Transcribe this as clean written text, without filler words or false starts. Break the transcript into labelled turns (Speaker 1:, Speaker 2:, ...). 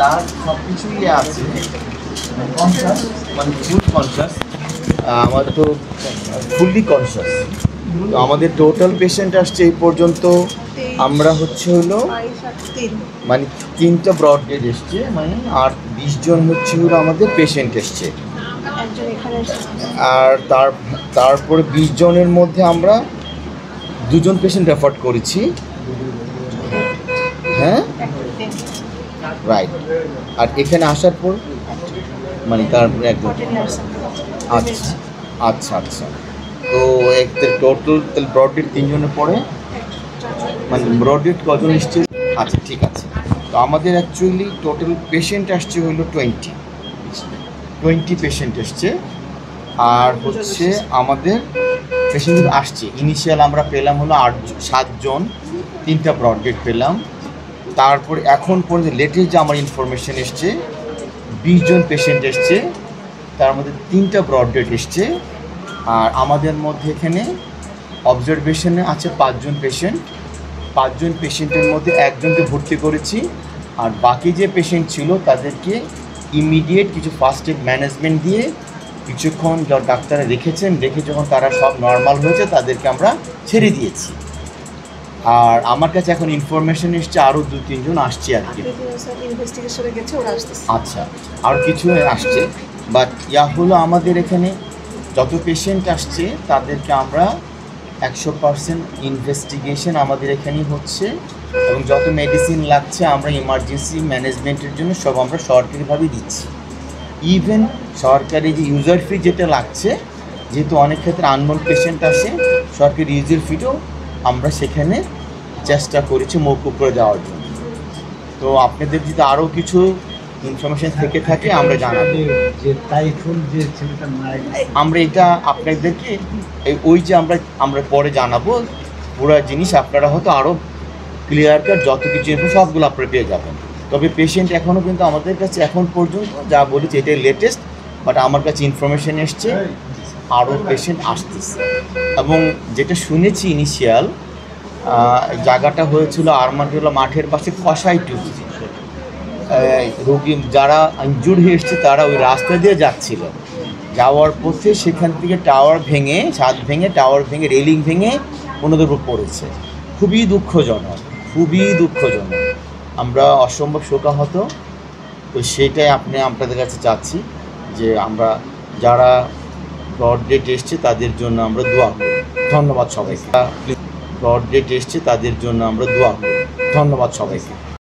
Speaker 1: তার সব কিছুই আছে কনসাস, মানে ফুল কনসাস। আমাদের তো ফুললি কনসাস। তো আমাদের টোটাল পেশেন্ট আসছে এই পর্যন্ত আমরা হলো মানে 3টা ব্রড ডেড এসছে, মানে আর 20 জন হলো আমাদের পেশেন্ট এসছে। আর তারপরে 20 জনের মধ্যে আমরা 2 জন পেশেন্ট রেফার করেছি। হ্যাঁ, রাইট। আর এখানে আসার পর মানে তারপরে একদম আচ্ছা আচ্ছা আচ্ছা। তো টোটাল তাহলে ব্রড ডেড 3 জনের পরে মানে ব্রড ডেড কজন এসছে? আচ্ছা, ঠিক আছে। তো আমাদের অ্যাকচুয়ালি টোটাল পেশেন্ট আসছে হলো 20 পেশেন্ট এসছে। আর হচ্ছে আমাদের পেশেন্ট আসছে ইনিশিয়াল আমরা পেলাম হলো 7 জন, 3টা ব্রড ডেড পেলাম। তারপর এখন পর্যন্ত লেটেস্ট যে আমার ইনফরমেশন এসছে 20 জন পেশেন্ট এসছে, তার মধ্যে 3টা ব্রড ডেড এসছে। আর আমাদের মধ্যে এখানে অবজারভেশনে আছে 5 জন পেশেন্ট। 5 জন পেশেন্টের মধ্যে 1 জনকে ভর্তি করেছি। আর বাকি যে পেশেন্ট ছিল তাদেরকে ইমিডিয়েট কিছু ফার্স্ট এড ম্যানেজমেন্ট দিয়ে কিছুক্ষণ ডাক্তারে রেখে যখন তারা সব নর্মাল হয়েছে তাদেরকে আমরা ছেড়ে দিয়েছি। আর আমার কাছে এখন ইনফরমেশন এসছে আরও 2-3 জন আসছে আর কি। আচ্ছা, আর কিছু আসছে। বাট হলো আমাদের এখানে যত পেশেন্ট আসছে তাদেরকে আমরা 100% ইনভেস্টিগেশন আমাদের এখানেই হচ্ছে, এবং যত মেডিসিন লাগছে আমরা ইমার্জেন্সি ম্যানেজমেন্টের জন্য সব আমরা সরকারিভাবে দিচ্ছি। ইভেন সরকারি যে ইউজার ফি যেটা লাগছে, যেহেতু অনেক ক্ষেত্রে আননোন পেশেন্ট আসে, সরকারি ইউজার ফিটাও আমরা সেখানে চেষ্টা করেছি মৌকুব করে দেওয়ার জন্য। তো আপনাদের যদি আরও কিছু ইনফরমেশন থেকে থাকে আমরা জানাবো। আমরা এটা আপনাদেরকে ওই যে আমরা পরে জানাবো পুরো জিনিস, আপনারা হয়তো আরও ক্লিয়ার কাট যত কিছু সবগুলো আপনারা পেয়ে যাবেন। তবে পেশেন্ট এখনও কিন্তু আমাদের কাছে এখন পর্যন্ত যা বলেছে এটাই লেটেস্ট, বাট আমার কাছে ইনফরমেশন এসছে আরও পেশেন্ট আসতেছে। এবং যেটা শুনেছি ইনিশিয়াল জায়গাটা হয়েছিল আরমান্ডোলা মাঠের পাশে কষাইটু রোগী যারা ইনজুর্ড হয়ে এসছে তারা ওই রাস্তা দিয়ে যাচ্ছিল, যাওয়ার পথে সেখান থেকে ছাদ ভেঙে টাওয়ার ভেঙে রেলিং ভেঙে ওনাদের উপর পড়েছে। খুবই দুঃখজনক। আমরা অসম্ভব শোকাহত। তো সেটাই আপনাদের কাছে চাচ্ছি যে আমরা যারা ব্রড ডেড এসছে তাদের জন্য আমরা দোয়া করি। ধন্যবাদ সবাইকে। ব্রড ডেড এসছে তাদের জন্য আমরা দোয়া করি। ধন্যবাদ সবাইকে।